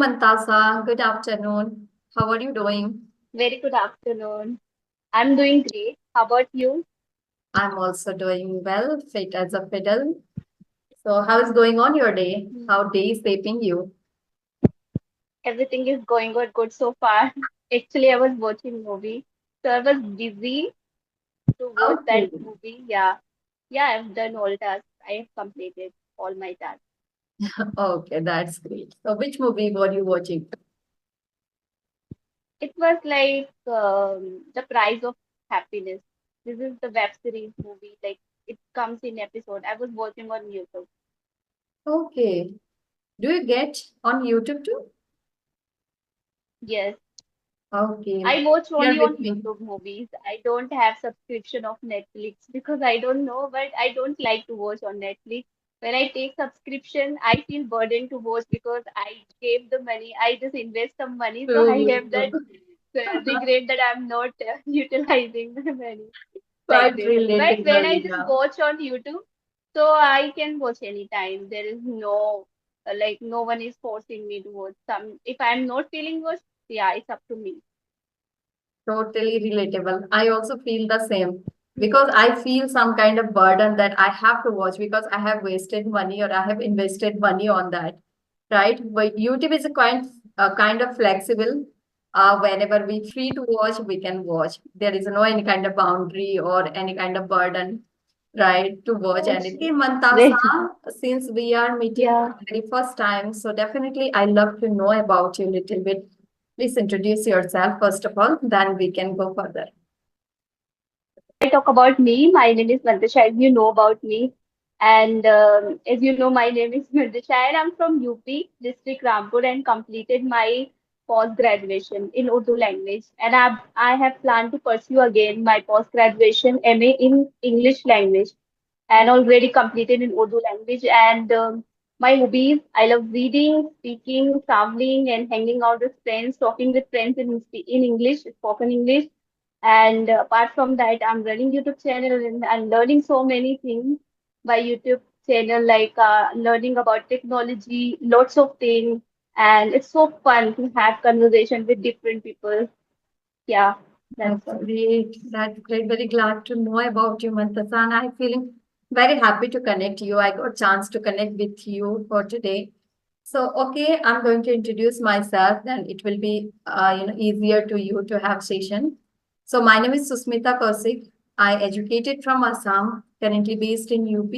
Mantasa, good afternoon. How are you doing? Very good afternoon. I'm doing great. How about you? I'm also doing well, fit as a fiddle. So, how is going on your day? Hmm. How day is shaping you? Everything is going good so far. Actually, I was watching movie, so I was busy to watch that Okay. movie. Yeah, I've done all tasks. I have completed all my tasks. Okay, that's great. So, which movie were you watching? It was like The Price of Happiness. This is the web series movie. Like it comes in episode. I was watching on YouTube. Okay. Do you get on YouTube too? Yes. Okay. I watch Share only on with me. YouTube movies. I don't have subscription of Netflix because I don't know, but I don't like to watch on Netflix. When I take subscription, I feel burdened to watch because I gave the money. I just invest some money, so I True, have that true. regret that I'm not utilizing the money like Quite this. But when relatable, I just yeah. watch on YouTube, so I can watch anytime. There is no like no one is forcing me to watch some. If I'm not feeling watch, yeah, it's up to me. Totally relatable. I also feel the same because I feel some kind of burden that I have to watch because I have wasted money or I have invested money on that, right? But YouTube is a kind of flexible. Whenever we free to watch, we can watch. There is no any kind of boundary or any kind of burden, right, to watch Yes. anything. Mantasa, Great. since we are meeting for Yeah. the very first time, so definitely I love to know about you a little bit. Please introduce yourself first of all, then we can go further. I talk about me. My name is Mandisha, as you know about me. And as you know, my name is Mandisha, and I'm from UP, District Rampur, and completed my post graduation in Urdu language. And I have planned to pursue again my post graduation MA in English language, and already completed in Urdu language. And my hobbies, I love reading, speaking, traveling, and hanging out with friends, talking with friends in English, spoken English. And apart from that, I'm running YouTube channel and learning so many things by YouTube channel, like learning about technology, lots of things. And it's so fun to have conversation with different people. Yeah, that's That's all. great. That's great. Very glad to know about you, Mantasa. And I'm feeling very happy to connect you. I got a chance to connect with you for today. So, okay, I'm going to introduce myself, then it will be easier to you to have session. So, my name is Susmita Kaushik. I educated from Assam, currently based in UP.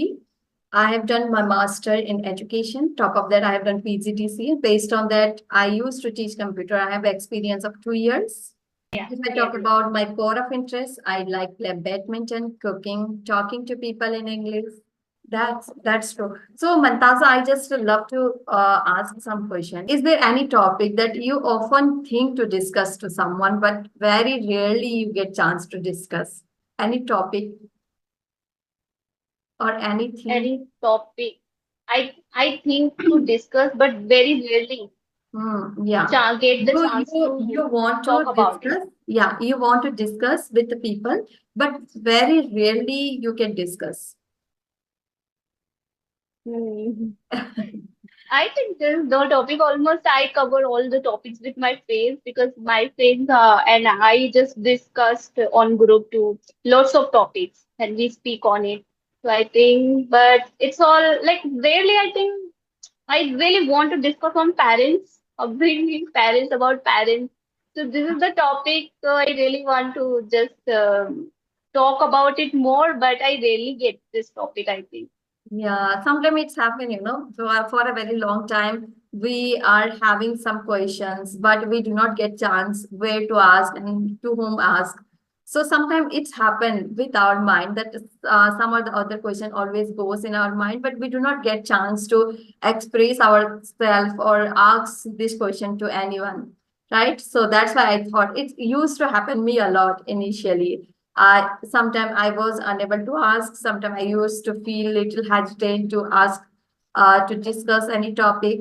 I have done my master in education. Top of that, I have done PGDC. Based on that, I used to teach computer. I have experience of 2 years. Yeah, If I talk yes. about my core of interest, I like play badminton, cooking, talking to people in English. That's true. So, Mantaza, I just love to ask some question. Is there any topic that you often think to discuss to someone, but very rarely you get chance to discuss? Any topic or anything? Any topic I think to discuss, but very rarely Yeah. get the You chance you to you want talk to about it. discuss, yeah, you want to discuss with the people, but very rarely you can discuss. Hmm. I think there's no topic. Almost I cover all the topics with my friends because my friends and I just discussed on group too lots of topics and we speak on it. So I think, but it's all like rarely. I think I really want to discuss on parents, upbringing parents about parents. So this is the topic. So I really want to just talk about it more, but I rarely get this topic. I think. Yeah, sometimes it's happened, so for a very long time, we are having some questions, but we do not get chance where to ask and to whom ask. So sometimes it's happened with our mind that some or the other question always goes in our mind, but we do not get chance to express ourselves or ask this question to anyone, right? So that's why I thought it used to happen me a lot initially. Sometimes I was unable to ask. Sometimes I used to feel little hesitant to ask to discuss any topic.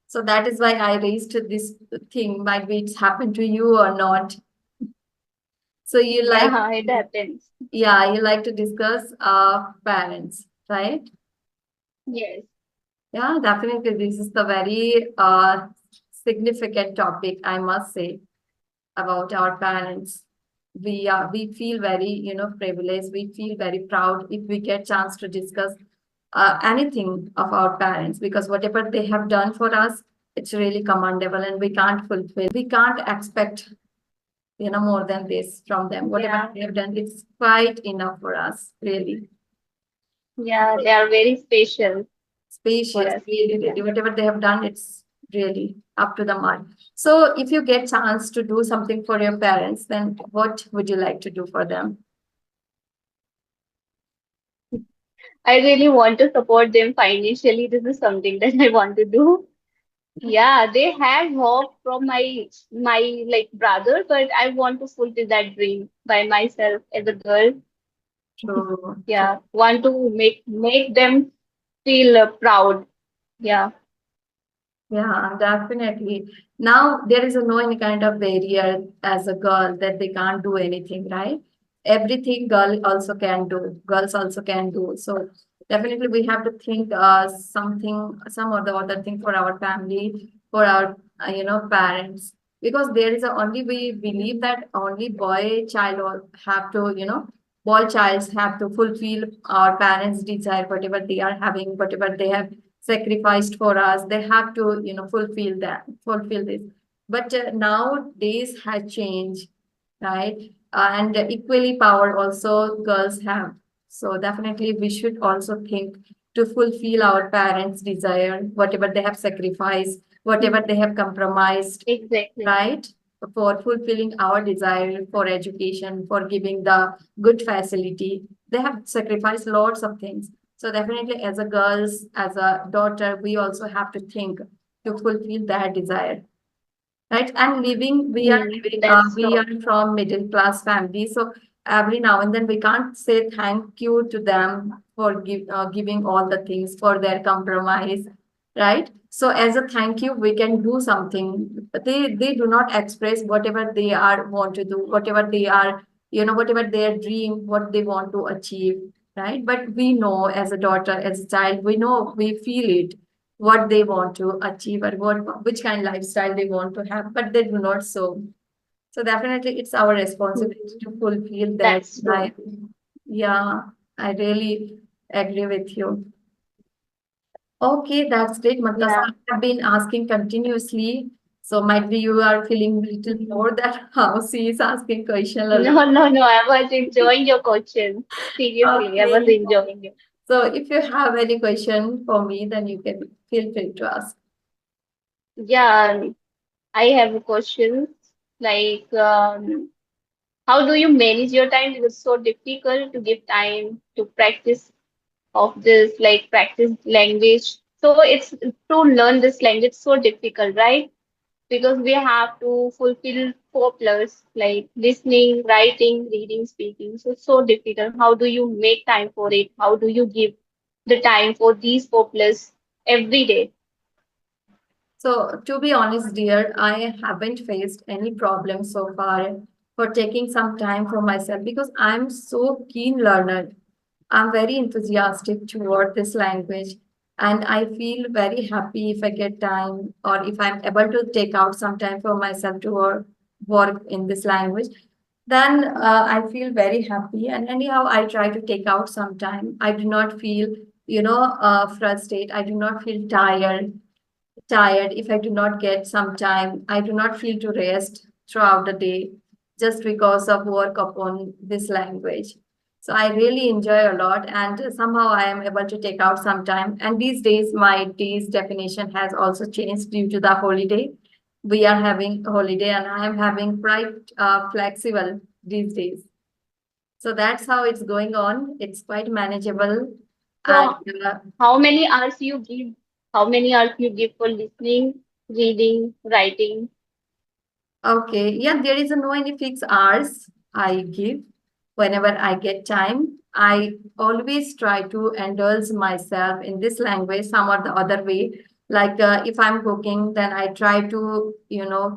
So that is why I raised this thing. Might be it's happened to you or not. So you like, Yeah, it happens. yeah, you like to discuss parents, right? Yes. Yeah, definitely. This is the very significant topic, I must say, about our parents. We feel very, privileged. We feel very proud if we get chance to discuss anything of our parents, because whatever they have done for us, it's really commendable, and we can't expect, more than this from them. Whatever Yeah, they have done, it's quite enough for us, really. yeah, they are very special for Spacious, us. really, Yeah. really. Whatever they have done, it's really up to the mark. So if you get chance to do something for your parents, then what would you like to do for them? I really want to support them financially. This is something that I want to do. Yeah, they had hope from my like brother, but I want to fulfill that dream by myself as a girl. True, true. Yeah, want to make them feel proud. Yeah, Yeah, definitely. Now there is no any kind of barrier as a girl that they can't do anything, right? Everything girls also can do. So definitely we have to think some or the other thing for our family, for our parents, because there is a only we believe that only have to, boy childs have to fulfill our parents' desire, whatever they are having, whatever they have sacrificed for us, they have to, fulfill this. But nowadays has changed, right? And equally power also girls have. So definitely we should also think to fulfill our parents desire, whatever they have sacrificed, whatever they have compromised, exactly. right? For fulfilling our desire for education, for giving the good facility. They have sacrificed lots of things. So definitely as a girls, as a daughter, we also have to think to fulfill that desire. Right. And That's we are so. from middle class family. So every now and then we can't say thank you to them for giving all the things for their compromise. Right. So as a thank you, we can do something. They do not express whatever they are want to do, whatever they are, whatever their dream, what they want to achieve. Right. But we know as a daughter, as a child, we know, we feel it, what they want to achieve or which kind of lifestyle they want to have, but they do not so. So definitely it's our responsibility Mhm. to fulfill their That's life. true. Yeah, I really agree with you. Okay, that's great, Mankasa. Yeah. I have been asking continuously, so might be you are feeling a little Mhm. more that how she is asking question a No, lot. no, no. I was enjoying your question. Seriously, I was Okay. enjoying it. So if you have any question for me, then you can feel free to ask. Yeah, I have a question. Like, how do you manage your time? It is so difficult to give time to practice of this, like practice language. So it's to learn this language so difficult, right? Because we have to fulfill 4 plus like listening, writing, reading, speaking. So so difficult. How do you make time for it? How do you give the time for these 4 plus every day? So, to be honest, dear, I haven't faced any problem so far for taking some time for myself because I'm so keen learner. I'm very enthusiastic toward this language, and I feel very happy if I get time or if I'm able to take out some time for myself to work in this language. Then I feel very happy, and anyhow, I try to take out some time. I do not feel, frustrated. I do not feel tired if I do not get some time. I do not feel to rest throughout the day just because of work upon this language. So I really enjoy a lot, and somehow I am able to take out some time. And these days, my day's definition has also changed due to the holiday. We are having a holiday, and I am having quite flexible these days. So that's how it's going on. It's quite manageable. And So how many hours you give? How many hours you give for listening, reading, writing? Okay, yeah, there is no any fixed hours I give whenever I get time. I always try to indulge myself in this language some or the other way. Like if I'm cooking, then I try to,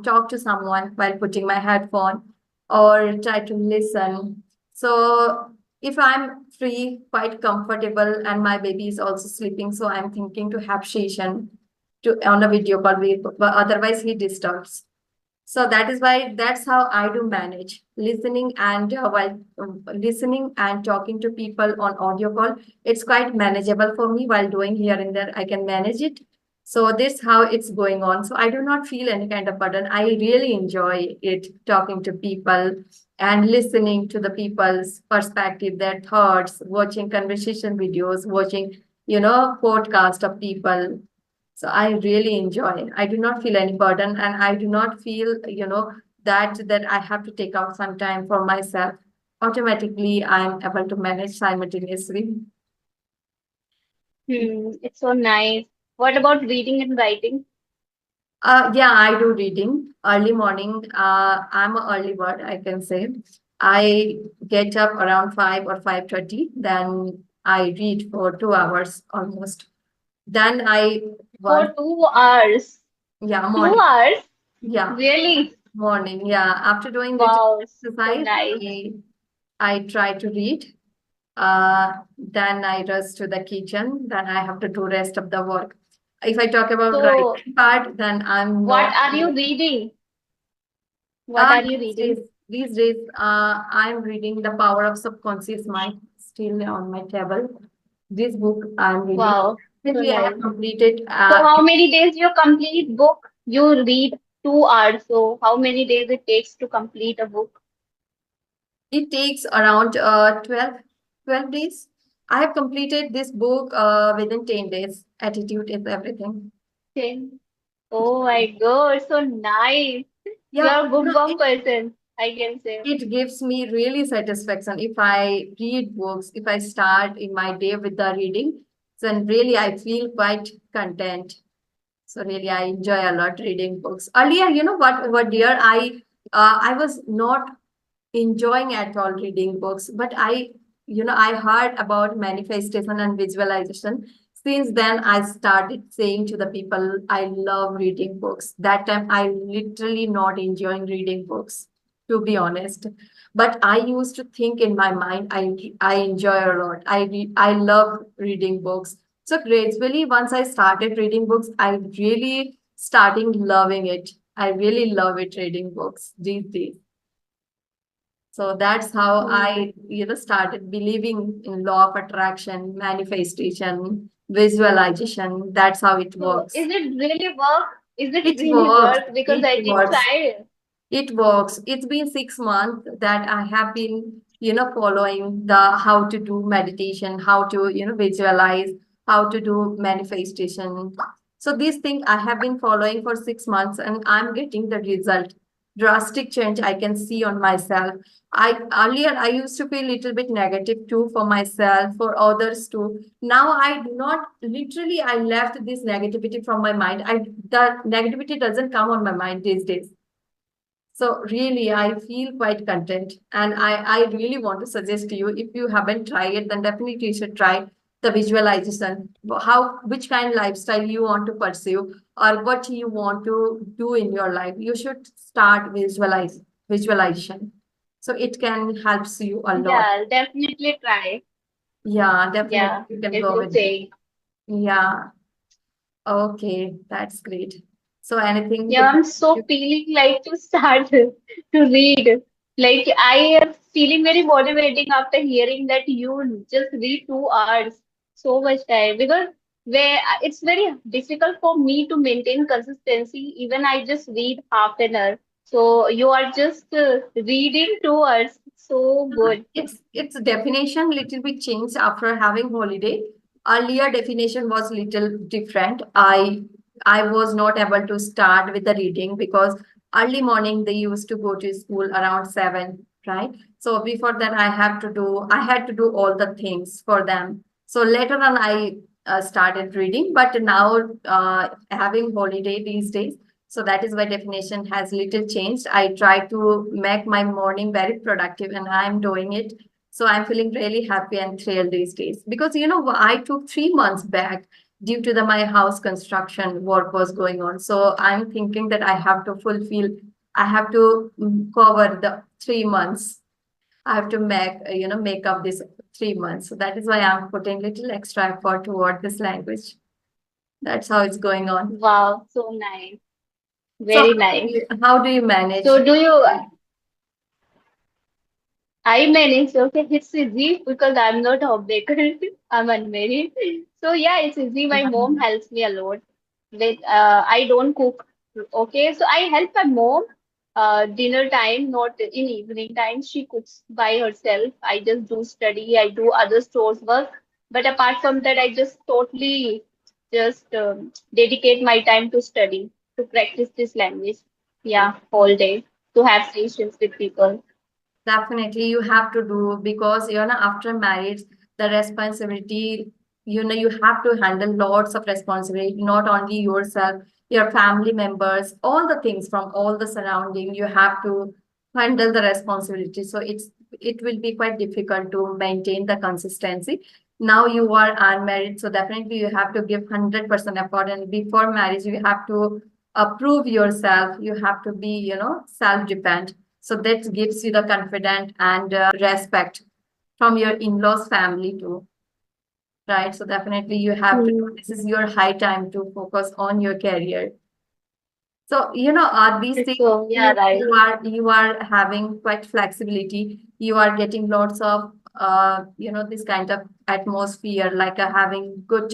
talk to someone while putting my headphone or try to listen. So if I'm free, quite comfortable, and my baby is also sleeping, so I'm thinking to have session. to on a video call, but otherwise he disturbs. So that is why that's how I do manage listening and while listening and talking to people on audio call. It's quite manageable for me while doing here and there. I can manage it. So this how it's going on. So I do not feel any kind of burden. I really enjoy it talking to people and listening to the people's perspective, their thoughts, watching conversation videos, watching podcast of people. So I really enjoy. I do not feel any burden, and I do not feel, that I have to take out some time for myself. Automatically, I'm able to manage simultaneously. It's so nice. What about reading and writing? Yeah, I do reading early morning. I'm an early bird, I can say. I get up around 5 or 5:30. Then I read for 2 hours almost. Then I For once, 2 hours. yeah, Two morning. hours? Yeah, Really? morning. Yeah, after doing little Wow, so exercise, nice. I try to read. Then I rush to the kitchen. Then I have to do rest of the work. If I talk about So, writing part, then I'm what not. are you reading? What are you These days, reading? I'm reading The Power of Subconscious Mind, still on my table. This book I'm reading. Wow, so Recently, I have nice. completed. So, how many days you complete book? You read 2 hours. So, how many days it takes to complete a book? It takes around 12 days. I have completed this book within 10 days. Attitude is everything. 10. Oh my God, so nice. Yeah, You're a bookworm person, I can say. it gives me really satisfaction if I read books, if I start in my day with the reading, then really I feel quite content. So really I enjoy a lot reading books. Earlier, you know what dear, I was not enjoying at all reading books, but I heard about manifestation and visualization. Since then I started saying to the people I love reading books. That time I literally not enjoying reading books, to be honest, but I used to think in my mind I enjoy a lot. I love reading books. So gradually once I started reading books, I really starting loving it. I really love it reading books these days. So that's how Hmm. I started believing in law of attraction, manifestation, visualization. That's how it So, works. is it really work? Is it It really works. work? Because It I did works. try. It works. It's been 6 months that I have been, following the how to do meditation, how to, visualize, how to do manifestation. So these things I have been following for 6 months and I'm getting the result. Drastic change I can see on myself. I used to feel a little bit negative too for myself, for others too. Now I do not literally I left this negativity from my mind. The negativity doesn't come on my mind these days. So really, I feel quite content, and I really want to suggest to you if you haven't tried it, then definitely you should try the visualization. Which kind of lifestyle you want to pursue, or what you want to do in your life. You should start visualization, so it can helps you a Yeah, lot. I'll definitely try. Yeah, definitely Yeah, you can as go you with it. say. Yeah. Okay, that's great. So anything Yeah, to I'm so feeling like to start to read. Like I am feeling very motivating after hearing that you just read 2 hours, so much time. Because where it's very difficult for me to maintain consistency. Even I just read half an hour. So you are just reading 2 hours. So good. Its definition little bit changed after having holiday. Earlier definition was little different. I was not able to start with the reading because early morning they used to go to school around 7, right? So before that I had to do all the things for them. So later on I started reading, but now having holiday these days, so that is why definition has little changed. I try to make my morning very productive and I'm doing it. So I'm feeling really happy and thrilled these days because I took 3 months back due to my house construction work was going on. So I'm thinking that I have to cover the 3 months. I have to make up this 3 months. So that is why I'm putting little extra effort toward this language. That's how it's going on. Wow, so nice. So Very nice. how do you manage? So do you I manage, okay, it's easy because I'm not homemaker. I'm unmarried. So yeah, it's easy. My mom helps me a lot. With I don't cook. Okay, so I help my mom dinner time, not in evening time. She cooks by herself. I just do study, I do other stores work. But apart from that, I just totally just dedicate my time to study, to practice this language. Yeah, all day, to have sessions with people. Definitely, you have to do because after marriage, the responsibility, you have to handle lots of responsibility, not only yourself, your family members, all the things from all the surrounding. You have to handle the responsibility. So it will be quite difficult to maintain the consistency. Now you are unmarried, so definitely you have to give 100% effort. And before marriage, you have to approve yourself. You have to be, self-dependent, so that gives you the confidence and respect from your in-laws family too, right? So definitely you have to, Hmm. this is your high time to focus on your career. So, these things, So yeah, right. you are having quite flexibility. You are getting lots of, this kind of atmosphere, like having good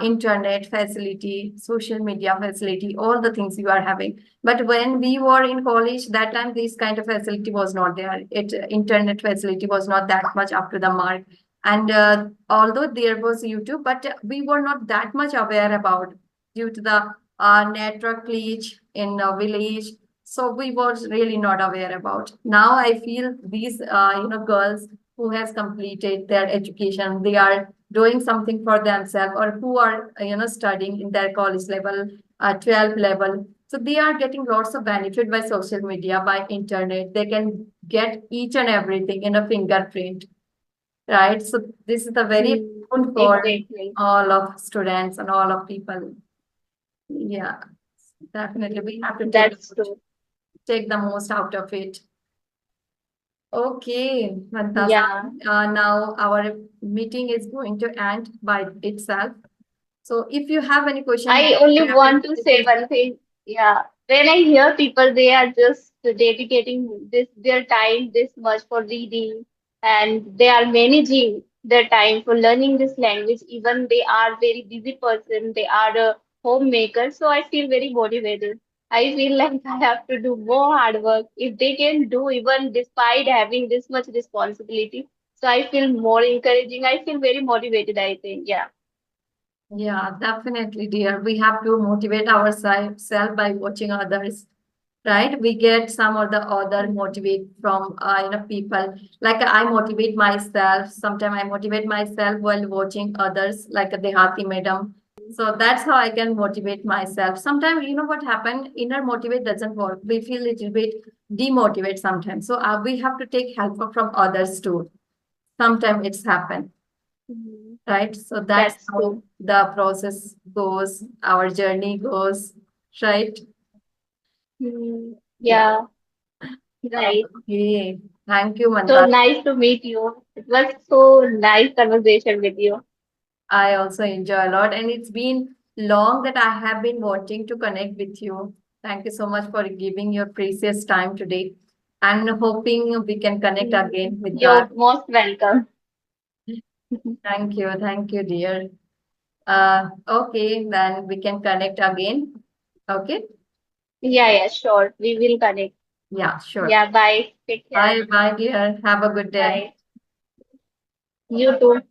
internet facility, social media facility, all the things you are having. But when we were in college, that time this kind of facility was not there. Internet facility was not that much up to the mark. And although there was YouTube, but we were not that much aware about due to the network glitch in a village. So we was really not aware about. Now I feel these girls who has completed their education, they are doing something for themselves, or who are studying in their college level, 12 level, so they are getting lots of benefit by social media, by internet. They can get each and everything in a fingerprint, right? So this is the very Hmm. important for Exactly. all of students and all of people. Yeah, definitely we have to That's true. take the most out of it. Okay, Mantas, Yeah. now our meeting is going to end by itself. So if you have any question, I only definitely want to this say is one thing. Yeah. When I hear people, they are just dedicating this their time this much for reading, and they are managing their time for learning this language. Even they are very busy person, they are a homemaker. So I feel very motivated. I feel like I have to do more hard work if they can do even despite having this much responsibility. So I feel more encouraging. I feel very motivated, I think. Yeah. yeah, definitely, dear. We have to motivate ourselves by watching others, right? We get some or the other motivate from people. Like I motivate myself. Sometimes I motivate myself while watching others, like the Hati madam. So that's how I can motivate myself. Sometimes you know what happened, inner motivate doesn't work. We feel a little bit demotivate sometimes. So we have to take help from others too. Sometimes it's happened, Mhm. right? So that's That's how true. the process goes, our journey goes, right? Yeah. Yeah, right. Okay. Thank you, So Manta. nice to meet you. It was so nice conversation with you. I also enjoy a lot, and it's been long that I have been wanting to connect with you. Thank you so much for giving your precious time today, and hoping we can connect again with that. You're most welcome. Thank you, dear. Okay, then we can connect again. Okay. Yeah, yeah, sure. We will connect. Yeah, sure. Yeah, bye. Take care. Bye, bye, dear. Have a good day. Bye. You too.